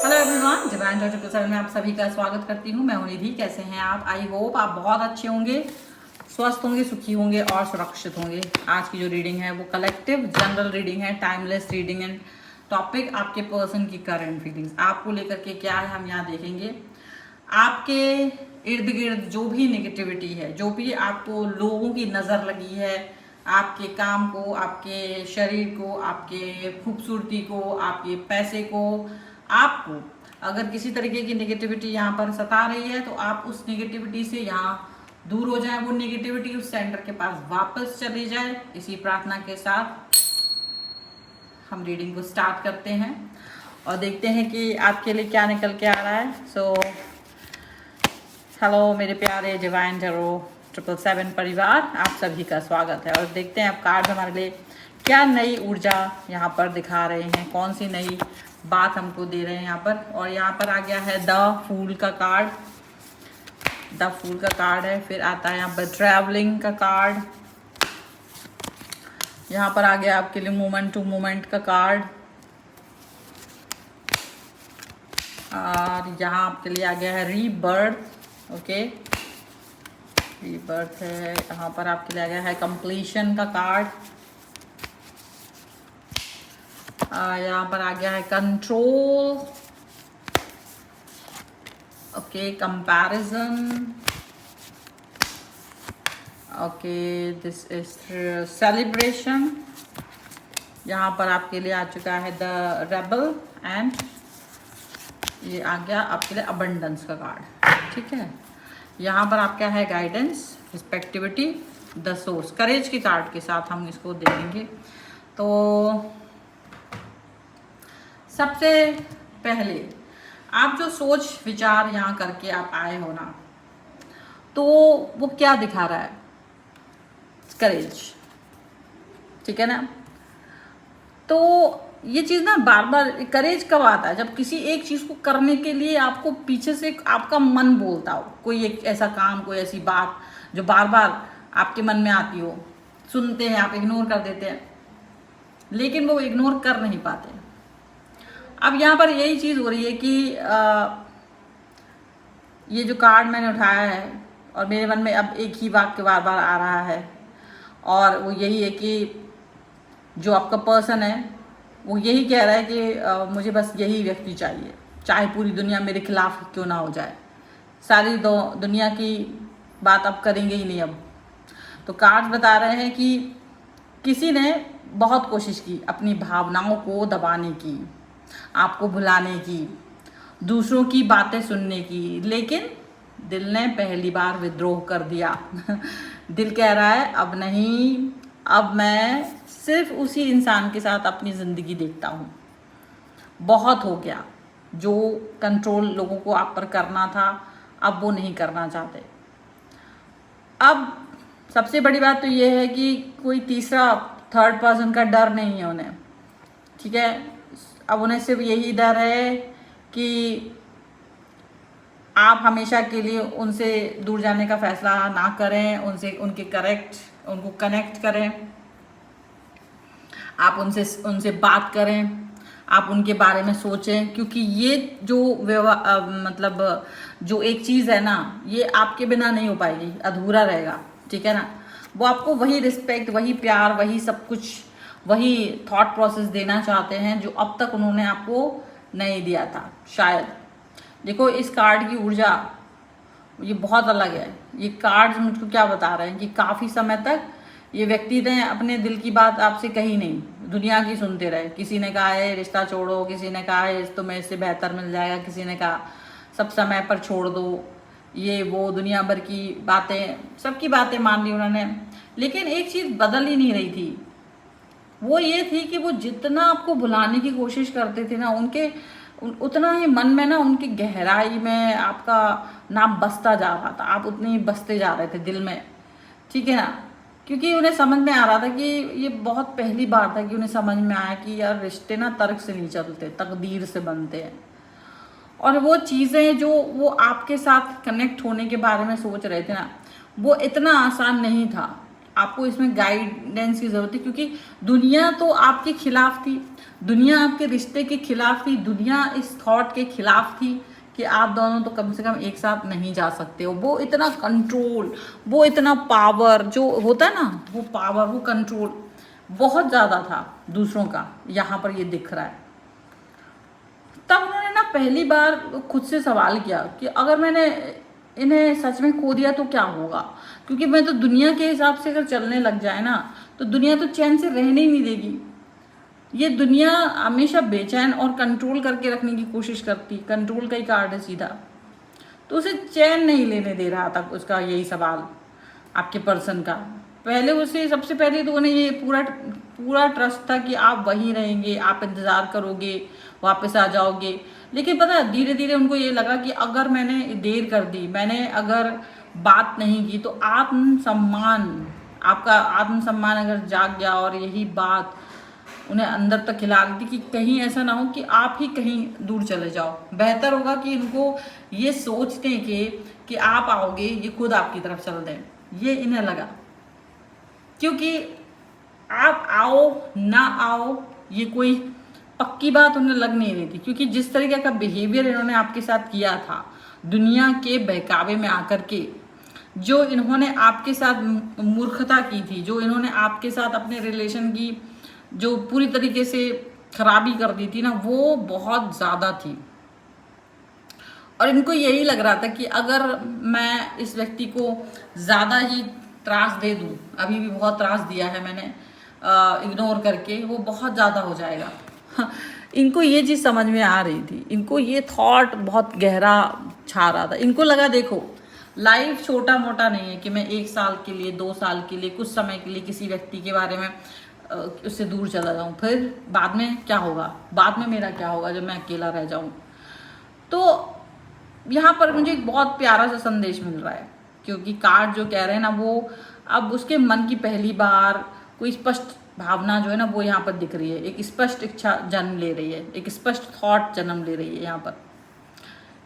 Hello everyone, divine triple seven में आप सभी का स्वागत करती हूँ। मैं हूँ निधि। कैसे हैं आप? आई होप आप बहुत अच्छे होंगे, स्वस्थ होंगे, सुखी होंगे और सुरक्षित होंगे। आज की जो रीडिंग है वो कलेक्टिव जनरल रीडिंग है, टाइमलेस रीडिंग एंड टॉपिक आपके पर्सन की करंट फीलिंग्स आपको लेकर के क्या है हम यहाँ देखेंगे। आपके इर्द गिर्द जो भी नेगेटिविटी है, जो भी आपको लोगों की नज़र लगी है, आपके काम को, आपके शरीर को, आपके खूबसूरती को, आपके पैसे को, आपको अगर किसी तरीके की नेगेटिविटी यहाँ पर सता रही है तो आप उस नेगेटिविटी से यहाँ दूर हो जाए। वो नेगेटिविटी उस सेंटर के पास वापस चली जाए। इसी प्रार्थना के साथ हम रीडिंग को स्टार्ट करते हैं और देखते हैं कि आपके लिए क्या निकल के आ रहा है। सो हेलो मेरे प्यारे डिवाइन टैरो 777 परिवार, आप सभी का स्वागत है। और देखते हैं आप कार्ड हमारे लिए क्या नई ऊर्जा यहाँ पर दिखा रहे हैं, कौन सी नई बात हमको दे रहे हैं यहाँ पर। और यहाँ पर आ गया है द फूल का कार्ड, द फूल का कार्ड है। फिर आता है यहाँ पर ट्रैवलिंग का कार्ड। यहाँ पर आ गया आपके लिए मोमेंट टू मोमेंट का कार्ड। और यहाँ आपके लिए आ गया है रीबर्थ। ओके, रीबर्थ है। यहाँ पर आपके लिए आ गया है कंप्लीशन का कार्ड। यहाँ पर आ गया है control. Okay, comparison. Okay, this is celebration. यहाँ पर आपके लिए आ चुका है द रेबल एंड ये आ गया आपके लिए अबंडेंस का कार्ड। ठीक है, यहाँ पर आपका है गाइडेंस, रिस्पेक्टिविटी, द सोर्स, करेज के कार्ड के साथ हम इसको देखेंगे। तो सबसे पहले आप जो सोच विचार यहाँ करके आप आए हो ना, तो वो क्या दिखा रहा है? करेज, ठीक है ना। तो ये चीज़ ना बार बार, करेज कब आता है? जब किसी एक चीज़ को करने के लिए आपको पीछे से आपका मन बोलता हो, कोई एक ऐसा काम, कोई ऐसी बात जो बार बार आपके मन में आती हो, सुनते हैं आप, इग्नोर कर देते हैं, लेकिन वो इग्नोर कर नहीं पाते। अब यहाँ पर यही चीज़ हो रही है कि ये जो कार्ड मैंने उठाया है और मेरे मन में अब एक ही वाक्य बार बार आ रहा है, और वो यही है कि जो आपका पर्सन है वो यही कह रहा है कि मुझे बस यही व्यक्ति चाहिए, चाहे पूरी दुनिया मेरे खिलाफ क्यों ना हो जाए, सारी दुनिया की बात अब करेंगे ही नहीं। अब तो कार्ड बता रहे हैं कि किसी ने बहुत कोशिश की अपनी भावनाओं को दबाने की, आपको भुलाने की, दूसरों की बातें सुनने की, लेकिन दिल ने पहली बार विद्रोह कर दिया। दिल कह रहा है अब नहीं, अब मैं सिर्फ उसी इंसान के साथ अपनी ज़िंदगी देखता हूँ। बहुत हो गया, जो कंट्रोल लोगों को आप पर करना था अब वो नहीं करना चाहते। अब सबसे बड़ी बात तो ये है कि कोई तीसरा, थर्ड पर्सन का डर नहीं है उन्हें, ठीक है। अब उन्हें सिर्फ यही डर है कि आप हमेशा के लिए उनसे दूर जाने का फैसला ना करें, उनसे उनको कनेक्ट करें, आप उनसे बात करें, आप उनके बारे में सोचें, क्योंकि ये जो मतलब जो एक चीज़ है ना, ये आपके बिना नहीं हो पाएगी, अधूरा रहेगा, ठीक है ना। वो आपको वही रिस्पेक्ट, वही प्यार, वही सब कुछ, वही थॉट प्रोसेस देना चाहते हैं जो अब तक उन्होंने आपको नहीं दिया था शायद। देखो इस कार्ड की ऊर्जा ये बहुत अलग है। ये कार्ड मुझको क्या बता रहे हैं कि काफ़ी समय तक ये व्यक्ति ने अपने दिल की बात आपसे कही नहीं, दुनिया की सुनते रहे। किसी ने कहा है रिश्ता छोड़ो, किसी ने कहा है तुम्हें इससे बेहतर मिल जाएगा, किसी ने कहा सब समय पर छोड़ दो, ये वो दुनिया भर की बातें, सबकी बातें मान ली उन्होंने, लेकिन एक चीज़ बदल ही नहीं रही थी। वो ये थी कि वो जितना आपको भुलाने की कोशिश करते थे ना, उनके उतना ही मन में ना, उनकी गहराई में आपका नाम बसता जा रहा था, आप उतने ही बसते जा रहे थे दिल में, ठीक है ना। क्योंकि उन्हें समझ में आ रहा था कि ये बहुत पहली बार था कि उन्हें समझ में आया कि यार रिश्ते ना तर्क से नहीं चलते, तकदीर से बनते हैं। और वो चीज़ें जो वो आपके साथ कनेक्ट होने के बारे में सोच रहे थे ना, वो इतना आसान नहीं था। आपको इसमें गाइडेंस की जरूरत है, क्योंकि दुनिया तो आपके खिलाफ थी, दुनिया आपके रिश्ते के खिलाफ थी, दुनिया इस थॉट के खिलाफ थी कि आप दोनों तो कम से कम एक साथ नहीं जा सकते हो। वो इतना कंट्रोल, वो इतना पावर जो होता है ना, वो पावर, वो कंट्रोल बहुत ज़्यादा था दूसरों का, यहाँ पर ये दिख रहा है। तब उन्होंने ना पहली बार खुद से सवाल किया कि अगर मैंने इन्हें सच में खो दिया तो क्या होगा, क्योंकि मैं तो दुनिया के हिसाब से अगर चलने लग जाए ना तो दुनिया तो चैन से रहने ही नहीं देगी। ये दुनिया हमेशा बेचैन और कंट्रोल करके रखने की कोशिश करती, कंट्रोल का ही कार्ड है सीधा। तो उसे चैन नहीं लेने दे रहा था उसका यही सवाल आपके पर्सन का। पहले उसे सबसे पहले तो उन्हें ये पूरा ट्रस्ट था कि आप वहीं रहेंगे, आप इंतज़ार करोगे, वापस आ जाओगे। लेकिन पता है धीरे धीरे उनको ये लगा कि अगर मैंने देर कर दी, मैंने अगर बात नहीं की, तो आत्मसम्मान, आपका आत्मसम्मान अगर जाग गया और यही बात उन्हें अंदर तक खिला दी कि कहीं ऐसा ना हो कि आप ही कहीं दूर चले जाओ। बेहतर होगा कि इनको ये सोचते कि आप आओगे, ये खुद आपकी तरफ चल दें, ये इन्हें लगा। क्योंकि आप आओ ना आओ ये कोई पक्की बात उन्हें लग नहीं रही थी, क्योंकि जिस तरीके का बिहेवियर इन्होंने आपके साथ किया था दुनिया के बहकावे में आकर के, जो इन्होंने आपके साथ मूर्खता की थी, जो इन्होंने आपके साथ अपने रिलेशन की जो पूरी तरीके से खराबी कर दी थी ना, वो बहुत ज़्यादा थी। और इनको यही लग रहा था कि अगर मैं इस व्यक्ति को ज़्यादा ही त्रास दे दूँ, अभी भी बहुत त्रास दिया है मैंने इग्नोर करके, वो बहुत ज़्यादा हो जाएगा। इनको ये चीज़ समझ में आ रही थी, इनको ये थॉट बहुत गहरा छा रहा था। इनको लगा देखो लाइफ छोटा मोटा नहीं है कि मैं 1 साल के लिए, 2 साल के लिए, कुछ समय के लिए किसी व्यक्ति के बारे में उससे दूर चला जाऊं, फिर बाद में क्या होगा, बाद में मेरा क्या होगा जब मैं अकेला रह जाऊं। तो यहाँ पर मुझे एक बहुत प्यारा सा संदेश मिल रहा है, क्योंकि कार्ड जो कह रहे हैं ना, वो अब उसके मन की पहली बार कोई स्पष्ट भावना जो है ना वो यहाँ पर दिख रही है, एक स्पष्ट इच्छा जन्म ले रही है, एक स्पष्ट थॉट जन्म ले रही है यहाँ पर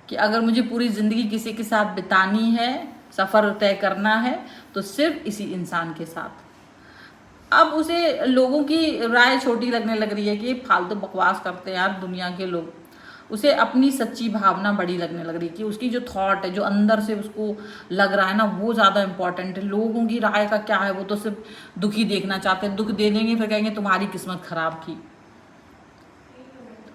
कि अगर मुझे पूरी जिंदगी किसी के साथ बितानी है, सफर तय करना है, तो सिर्फ इसी इंसान के साथ। अब उसे लोगों की राय छोटी लगने लग रही है कि फालतू बकवास करते हैं यार दुनिया के लोग। उसे अपनी सच्ची भावना बड़ी लगने लग रही है कि उसकी जो थॉट है, जो अंदर से उसको लग रहा है ना, वो ज़्यादा इंपॉर्टेंट है। लोगों की राय का क्या है, वो तो सिर्फ दुखी देखना चाहते हैं, दुख दे देंगे फिर कहेंगे तुम्हारी किस्मत खराब थी।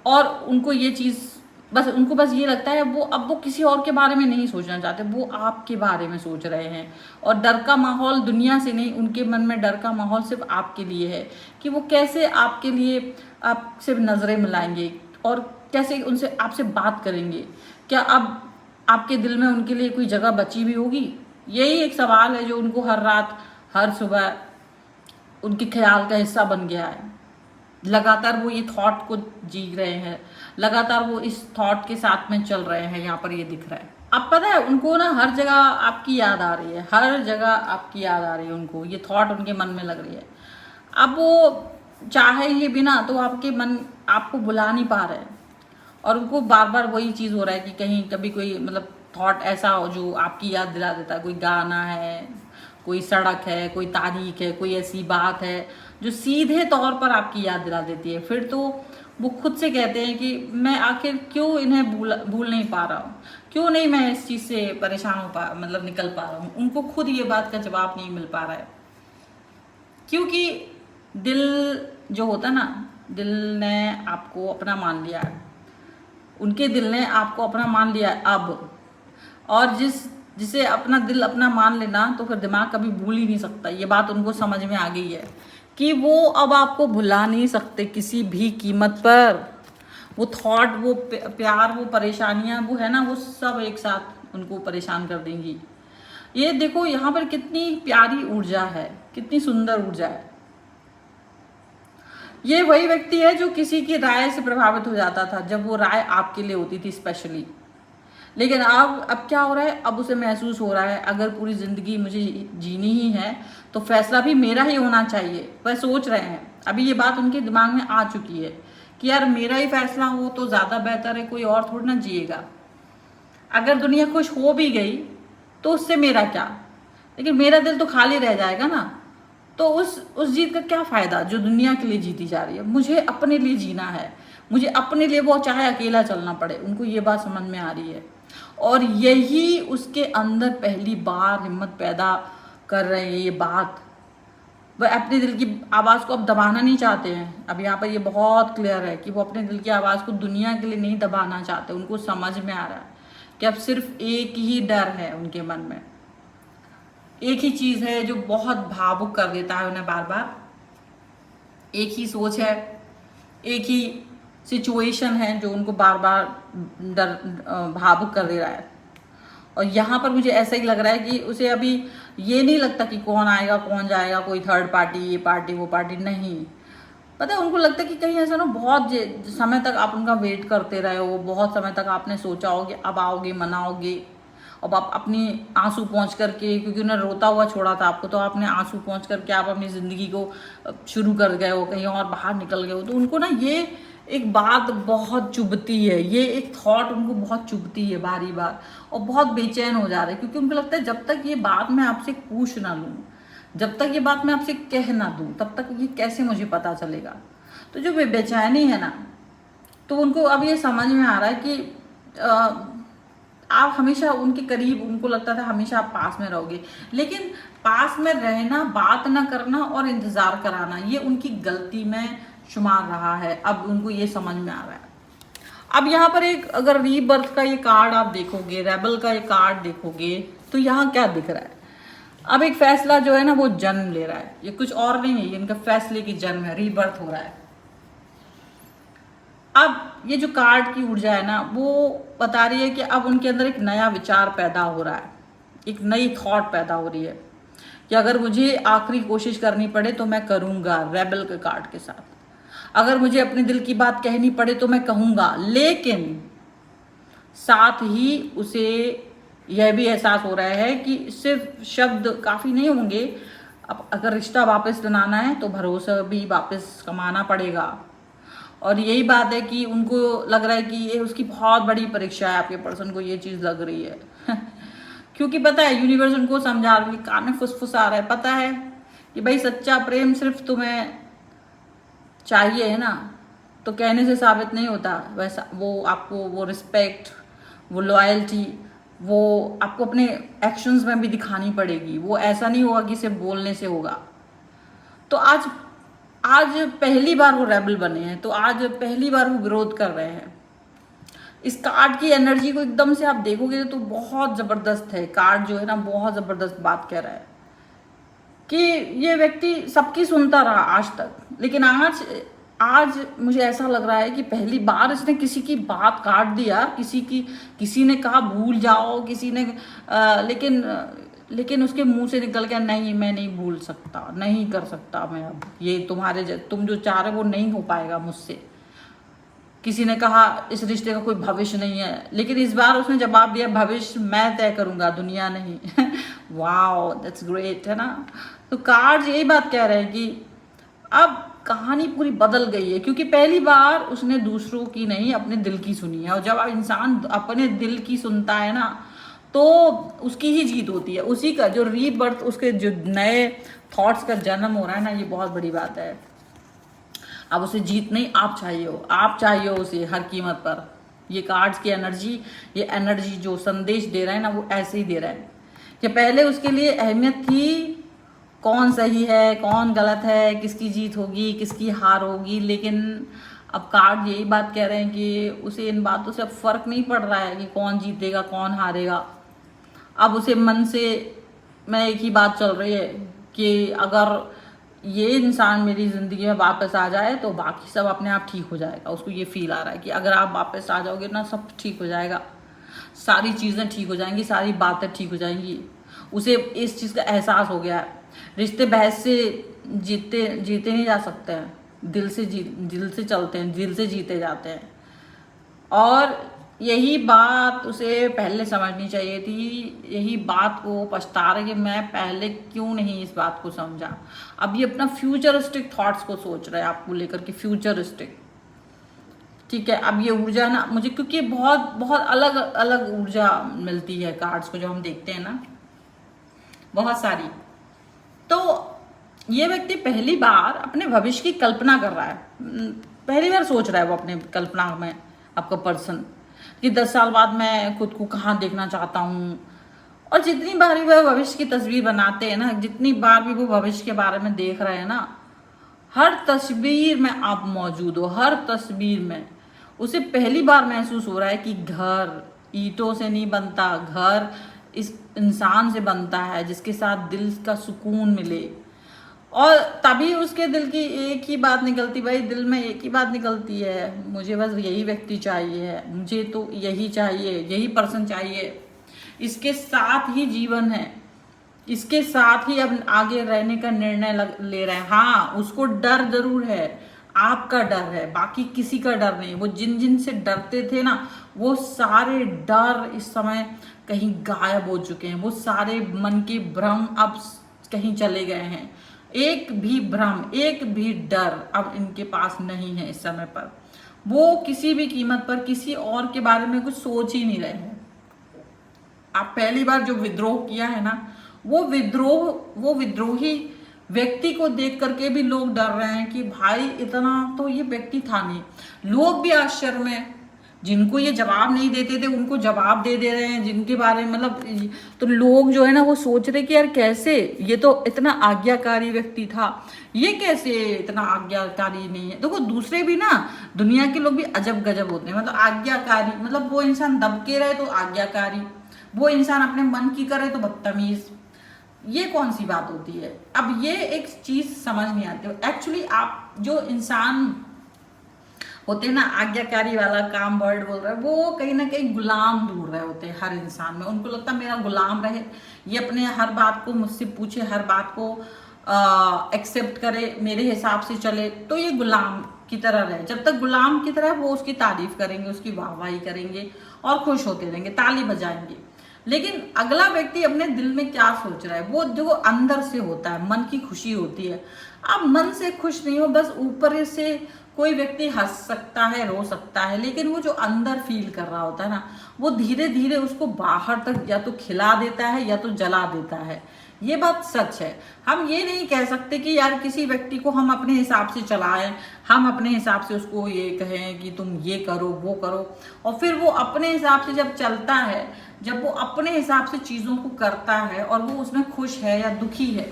और उनको ये चीज़ उनको बस ये लगता है अब वो किसी और के बारे में नहीं सोचना चाहते, वो आपके बारे में सोच रहे हैं। और डर का माहौल दुनिया से नहीं, उनके मन में डर का माहौल सिर्फ आपके लिए है कि वो कैसे आपके लिए आपसे नज़रें मिलाएंगे और कैसे उनसे आपसे बात करेंगे। क्या अब आपके दिल में उनके लिए कोई जगह बची भी होगी? यही एक सवाल है जो उनको हर रात हर सुबह उनके ख्याल का हिस्सा बन गया है। लगातार वो ये थॉट को जी रहे हैं, लगातार वो इस थॉट के साथ में चल रहे हैं, यहाँ पर ये दिख रहा है। अब पता है उनको ना हर जगह आपकी याद आ रही है, हर जगह आपकी याद आ रही है उनको, ये थॉट उनके मन में लग रही है। अब वो चाहे ये बिना तो आपके मन आपको बुला नहीं पा रहे हैं, और उनको बार बार वही चीज़ हो रहा है कि कहीं कभी कोई थॉट ऐसा हो जो आपकी याद दिला देता है। कोई गाना है, कोई सड़क है, कोई तारीख है, कोई ऐसी बात है जो सीधे तौर पर आपकी याद दिला देती है। फिर तो वो खुद से कहते हैं कि मैं आखिर क्यों इन्हें भूल नहीं पा रहा हूँ, क्यों नहीं मैं इस चीज़ से परेशान हो पा निकल पा रहा हूँ। उनको खुद ये बात का जवाब नहीं मिल पा रहा है, क्योंकि दिल जो होता है ना, दिल ने आपको अपना मान लिया है, उनके दिल ने आपको अपना मान लिया है अब। और जिसे अपना दिल अपना मान लेना तो फिर दिमाग कभी भूल ही नहीं सकता। ये बात उनको समझ में आ गई है कि वो अब आपको भुला नहीं सकते किसी भी कीमत पर। वो थॉट, वो प्यार, वो परेशानियां, वो है ना, वो सब एक साथ उनको परेशान कर देंगी। ये देखो यहाँ पर कितनी प्यारी ऊर्जा है, कितनी सुंदर ऊर्जा है। ये वही व्यक्ति है जो किसी की राय से प्रभावित हो जाता था जब वो राय आपके लिए होती थी स्पेशली। लेकिन अब क्या हो रहा है, अब उसे महसूस हो रहा है अगर पूरी ज़िंदगी मुझे जीनी ही है तो फैसला भी मेरा ही होना चाहिए। वह सोच रहे हैं, अभी ये बात उनके दिमाग में आ चुकी है कि यार मेरा ही फैसला हो तो ज़्यादा बेहतर है, कोई और थोड़ा ना जिएगा। अगर दुनिया खुश हो भी गई तो उससे मेरा क्या, लेकिन मेरा दिल तो खाली रह जाएगा ना। तो उस जीत का क्या फायदा जो दुनिया के लिए जीती जा रही है। मुझे अपने लिए जीना है, मुझे अपने लिए, वो चाहे अकेला चलना पड़े। उनको ये बात समझ में आ रही है और यही उसके अंदर पहली बार हिम्मत पैदा कर रहे हैं। ये बात वह अपने दिल की आवाज़ को अब दबाना नहीं चाहते हैं। अब यहाँ पर ये बहुत क्लियर है कि वो अपने दिल की आवाज़ को दुनिया के लिए नहीं दबाना चाहते। उनको समझ में आ रहा है कि अब सिर्फ एक ही डर है उनके मन में, एक ही चीज़ है जो बहुत भावुक कर देता है उन्हें बार बार। एक ही सोच है, एक ही सिचुएशन है जो उनको बार बार भावुक कर दे रहा है। और यहाँ पर मुझे ऐसा ही लग रहा है कि उसे अभी ये नहीं लगता कि कौन आएगा कौन जाएगा, कोई थर्ड पार्टी, ये पार्टी वो पार्टी, नहीं। पता है उनको लगता है कि कहीं ऐसा ना बहुत समय तक आप उनका वेट करते रहे हो, बहुत समय तक आपने सोचा हो कि अब आओगे, मनाओगे, अब आप अपनी आंसू पहुँच करके, क्योंकि उन्हें रोता हुआ छोड़ा था आपको, तो आपने आंसू पहुँच करके आप अपनी ज़िंदगी को शुरू कर गए हो, कहीं और बाहर निकल गए हो। तो उनको ना ये एक बात बहुत चुभती है, ये एक थॉट उनको बहुत चुभती है बारी बार, और बहुत बेचैन हो जा रहे हैं। क्योंकि उनको लगता है जब तक ये बात मैं आपसे पूछ ना लूँ, जब तक ये बात मैं आपसे कह ना दूँ, तब तक ये कैसे मुझे पता चलेगा। तो जो बेचैनी है ना, तो उनको अब ये समझ में आ रहा है कि आप हमेशा उनके करीब, उनको लगता था हमेशा आप पास में रहोगे, लेकिन पास में रहना, बात ना करना और इंतज़ार कराना, ये उनकी गलती में शुमार रहा है। अब उनको ये समझ में आ रहा है। अब यहाँ पर एक अगर रीबर्थ का ये कार्ड आप देखोगे, रेबल का ये कार्ड देखोगे, तो यहाँ क्या दिख रहा है। अब एक फैसला जो है ना वो जन्म ले रहा है, ये कुछ और नहीं है, ये इनका फैसले की जन्म है, रीबर्थ हो रहा है। अब ये जो कार्ड की ऊर्जा है ना, वो बता रही है कि अब उनके अंदर एक नया विचार पैदा हो रहा है, एक नई थॉट पैदा हो रही है कि अगर मुझे आखिरी कोशिश करनी पड़े तो मैं करूँगा, रेबल के कार्ड के साथ। अगर मुझे अपने दिल की बात कहनी पड़े तो मैं कहूँगा, लेकिन साथ ही उसे यह भी एहसास हो रहा है कि सिर्फ शब्द काफ़ी नहीं होंगे। अब अगर रिश्ता वापस बनाना है तो भरोसा भी वापस कमाना पड़ेगा। और यही बात है कि उनको लग रहा है कि ये उसकी बहुत बड़ी परीक्षा है, आपके पर्सन को ये चीज़ लग रही है क्योंकि पता है यूनिवर्स उनको समझा रही है, कान में फुसफुसा रहा है, पता है कि भाई सच्चा प्रेम सिर्फ तुम्हें चाहिए है ना, तो कहने से साबित नहीं होता। वैसा वो आपको वो रिस्पेक्ट, वो लॉयल्टी, वो आपको अपने एक्शंस में भी दिखानी पड़ेगी। वो ऐसा नहीं होगा कि सिर्फ बोलने से होगा। तो आज पहली बार वो रेबल बने हैं, तो आज पहली बार वो विरोध कर रहे हैं। इस कार्ड की एनर्जी को एकदम से आप देखोगे तो बहुत ज़बरदस्त है। कार्ड जो है ना बहुत ज़बरदस्त बात कह रहा है कि ये व्यक्ति सबकी सुनता रहा आज तक, लेकिन आज मुझे ऐसा लग रहा है कि पहली बार इसने किसी की बात काट दिया। किसी ने कहा भूल जाओ, किसी ने लेकिन उसके मुंह से निकल गया नहीं, मैं नहीं भूल सकता, नहीं कर सकता मैं, अब ये तुम जो चाह रहे हो वो नहीं हो पाएगा मुझसे। किसी ने कहा इस रिश्ते का कोई भविष्य नहीं है, लेकिन इस बार उसने जवाब दिया भविष्य मैं तय करूंगा, दुनिया नहीं वाओ दैट्स ग्रेट, है ना। तो कार्ड्स यही बात कह रहे हैं कि अब कहानी पूरी बदल गई है, क्योंकि पहली बार उसने दूसरों की नहीं अपने दिल की सुनी है। और जब इंसान अपने दिल की सुनता है ना तो उसकी ही जीत होती है, उसी का जो रीबर्थ, उसके जो नए थॉट्स का जन्म हो रहा है ना, ये बहुत बड़ी बात है। अब उसे जीत नहीं आप चाहिए हो उसे हर कीमत पर। ये कार्ड्स की एनर्जी, ये एनर्जी जो संदेश दे रहा है ना वो ऐसे ही दे रहा है कि पहले उसके लिए अहमियत थी कौन सही है कौन गलत है, किसकी जीत होगी किसकी हार होगी, लेकिन अब कार्ड यही बात कह रहे हैं कि उसे इन बातों से अब फर्क नहीं पड़ रहा है कि कौन जीतेगा कौन हारेगा। अब उसे मन से में एक ही बात चल रही है कि अगर ये इंसान मेरी ज़िंदगी में वापस आ जाए तो बाकी सब अपने आप ठीक हो जाएगा। उसको ये फील आ रहा है कि अगर आप वापस आ जाओगे ना सब ठीक हो जाएगा, सारी चीज़ें ठीक हो जाएंगी, सारी बातें ठीक हो जाएंगी। उसे इस चीज़ का एहसास हो गया है। रिश्ते बहस से जीते नहीं जा सकते हैं, दिल से चलते हैं, दिल से जीते जाते हैं। और यही बात उसे पहले समझनी चाहिए थी। यही बात को पछता रहे कि मैं पहले क्यों नहीं इस बात को समझा। अब ये अपना फ्यूचरिस्टिक थॉट्स को सोच रहे हैं आपको लेकर के, फ्यूचरिस्टिक, ठीक है। अब ये ऊर्जा ना मुझे, क्योंकि बहुत बहुत अलग अलग ऊर्जा मिलती है कार्ड्स को जो हम देखते हैं ना, बहुत सारी। तो ये व्यक्ति पहली बार अपने भविष्य की कल्पना कर रहा है, पहली बार सोच रहा है वो अपने कल्पना में, आपका पर्सन, कि 10 साल बाद मैं खुद को कहाँ देखना चाहता हूँ। और जितनी बार भी वह भविष्य की तस्वीर बनाते हैं ना, जितनी बार भी वो भविष्य के बारे में देख रहे हैं ना, हर तस्वीर में आप मौजूद हो, हर तस्वीर में उसे पहली बार महसूस हो रहा है कि घर ईंटों से नहीं बनता, घर इस इंसान से बनता है जिसके साथ दिल का सुकून मिले। और तभी उसके दिल की एक ही बात निकलती, भाई दिल में एक ही बात निकलती है, मुझे बस यही व्यक्ति चाहिए है, मुझे तो यही चाहिए, यही पर्सन चाहिए, इसके साथ ही जीवन है, इसके साथ ही अब आगे रहने का निर्णय ले रहे हैं। हाँ, उसको डर जरूर है, आपका डर है, बाकी किसी का डर नहीं। वो जिन जिन से डरते थे ना, वो सारे डर इस समय कहीं गायब हो चुके हैं, वो सारे मन के भ्रम अब कहीं चले गए हैं। एक भी भ्रम, एक भी डर अब इनके पास नहीं है इस समय पर। वो किसी भी कीमत पर किसी और के बारे में कुछ सोच ही नहीं रहे हैं। आप पहली बार जो विद्रोह किया है ना, वो विद्रोही व्यक्ति को देख करके भी लोग डर रहे हैं कि भाई इतना तो ये व्यक्ति था नहीं। लोग भी आश्चर्य में, जिनको ये जवाब नहीं देते थे उनको जवाब दे रहे हैं, जिनके बारे में मतलब, तो लोग जो है ना वो सोच रहे कि यार कैसे, ये तो इतना आज्ञाकारी व्यक्ति था, ये कैसे इतना आज्ञाकारी नहीं है। देखो दूसरे भी ना, दुनिया के लोग भी अजब गजब होते हैं, मतलब आज्ञाकारी, मतलब वो इंसान दबके रहे तो आज्ञाकारी, वो इंसान अपने मन की करे तो बदतमीज। ये कौन सी बात होती है? अब ये एक चीज समझ नहीं आती। एक्चुअली आप जो इंसान होते हैं ना, आज्ञाकारी वाला काम वर्ड बोल रहा है, वो कहीं ना कहीं गुलाम ढूंढ रहे होते हैं हर इंसान में। उनको लगता है मेरा गुलाम रहे, ये अपने हर बात को मुझसे पूछे, हर बात को एक्सेप्ट करे, मेरे हिसाब से चले, तो ये गुलाम की तरह रहे। जब तक गुलाम की तरह, वो उसकी तारीफ करेंगे, उसकी वाहवाही करेंगे और खुश होते रहेंगे, ताली बजाएंगे। लेकिन अगला व्यक्ति अपने दिल में क्या सोच रहा है, वो जो अंदर से होता है, मन की खुशी होती है। आप मन से खुश नहीं हो, बस ऊपर से कोई व्यक्ति हंस सकता है, रो सकता है, लेकिन वो जो अंदर फील कर रहा होता है ना, वो धीरे धीरे उसको बाहर तक या तो खिला देता है या तो जला देता है। ये बात सच है। हम ये नहीं कह सकते कि यार किसी व्यक्ति को हम अपने हिसाब से चलाएं, हम अपने हिसाब से उसको ये कहें कि तुम ये करो वो करो, और फिर वो अपने हिसाब से जब चलता है, जब वो अपने हिसाब से चीज़ों को करता है और वो उसमें खुश है या दुखी है,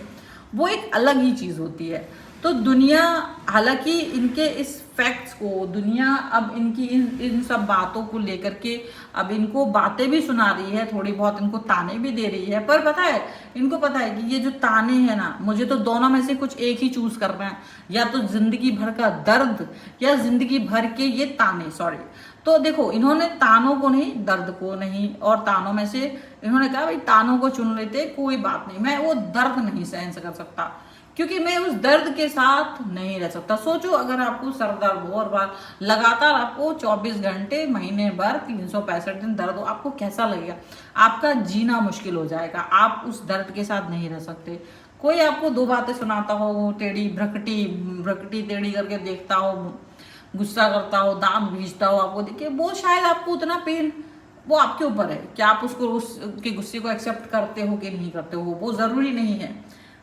वो एक अलग ही चीज़ होती है। तो दुनिया, हालांकि इनके इस फैक्ट्स को, दुनिया अब इनकी इन सब बातों को लेकर के अब इनको बातें भी सुना रही है, थोड़ी बहुत इनको ताने भी दे रही है, पर पता है, इनको पता है कि ये जो ताने हैं ना, मुझे तो दोनों में से कुछ एक ही चूज करना है, या तो जिंदगी भर का दर्द या जिंदगी भर के ये ताने। सॉरी, तो देखो इन्होंने तानों को नहीं, दर्द को नहीं, और तानों में से इन्होंने कहा भाई तानों को चुन लेते, कोई बात नहीं, मैं वो दर्द नहीं सहन कर सकता, क्योंकि मैं उस दर्द के साथ नहीं रह सकता। सोचो अगर आपको सर दर्द हो और बार लगातार आपको 24 घंटे महीने भर 365 दिन दर्द हो, आपको कैसा लगेगा? आपका जीना मुश्किल हो जाएगा, आप उस दर्द के साथ नहीं रह सकते। कोई आपको दो बातें सुनाता हो, टेढ़ी भ्रकटी टेढ़ी करके देखता हो, गुस्सा करता हो, दांत भींचता हो आपको देखिए, वो शायद आपको उतना पेन, वो आपके ऊपर है कि आप उसको, उसके गुस्से को एक्सेप्ट करते हो कि नहीं करते हो, वो जरूरी नहीं है।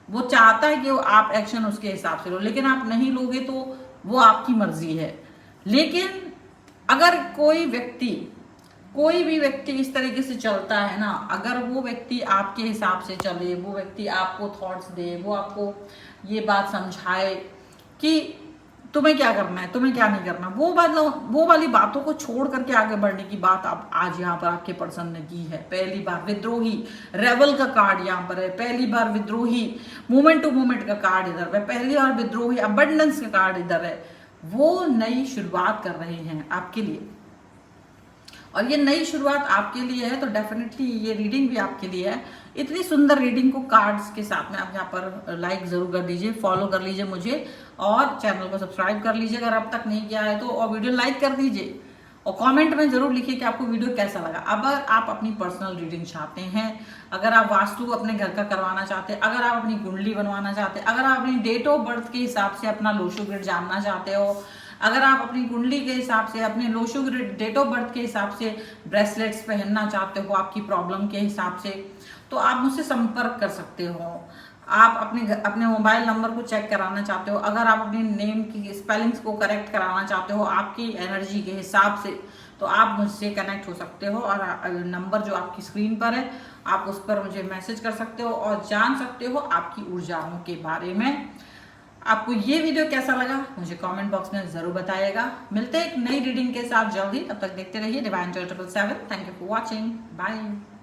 वो चाहता है कि वो आप एक्शन उसके हिसाब से लो, लेकिन आप नहीं लोगे तो वो आपकी मर्जी है। लेकिन अगर कोई भी व्यक्ति इस तरीके से चलता है ना, अगर वो व्यक्ति आपके हिसाब से चले, वो व्यक्ति आपको थॉट्स दे, वो आपको ये बात समझाए कि तुम्हें क्या करना है, तुम्हें क्या नहीं करना, वो वाली बातों को छोड़ करके आगे बढ़ने की बात आप आज यहाँ पर आपके पर्सन ने की है। पहली बार विद्रोही रेवल का कार्ड यहाँ पर है, पहली बार विद्रोही मोमेंट टू मोमेंट का कार्ड इधर है, पहली बार विद्रोही अबंडेंस का कार्ड इधर है। वो नई शुरुआत कर रहे हैं आपके लिए, और ये नई शुरुआत आपके लिए है, तो डेफिनेटली ये रीडिंग भी आपके लिए है। इतनी सुंदर रीडिंग को कार्ड्स के साथ में आप यहाँ पर लाइक जरूर कर दीजिए, फॉलो कर लीजिए मुझे, और चैनल को सब्सक्राइब कर लीजिए अगर अब तक नहीं किया है तो, और वीडियो लाइक कर दीजिए, और कमेंट में जरूर लिखिए कि आपको वीडियो कैसा लगा। अगर आप अपनी पर्सनल रीडिंग चाहते हैं, अगर आप वास्तु अपने घर का करवाना चाहते हैं, अगर आप अपनी कुंडली बनवाना चाहते हैं, अगर आप अपनी डेट ऑफ बर्थ के हिसाब से अपना लोशो ग्रिड जानना चाहते हो, अगर आप अपनी कुंडली के हिसाब से, अपने Lo Shu grid date of birth के हिसाब से ब्रेसलेट्स पहनना चाहते हो आपकी प्रॉब्लम के हिसाब से, तो आप मुझसे संपर्क कर सकते हो। आप अपने मोबाइल नंबर को चेक कराना चाहते हो, अगर आप अपने नेम की स्पेलिंग्स को करेक्ट कराना चाहते हो आपकी एनर्जी के हिसाब से, तो आप मुझसे कनेक्ट हो सकते हो। और नंबर जो आपकी स्क्रीन पर है, आप उस पर मुझे मैसेज कर सकते हो और जान सकते हो आपकी ऊर्जाओं के बारे में। आपको ये वीडियो कैसा लगा मुझे कमेंट बॉक्स में जरूर बताइएगा। मिलते हैं एक नई रीडिंग के साथ जल्दी, तब तक देखते रहिए Divine 777। Thank you for watching, bye.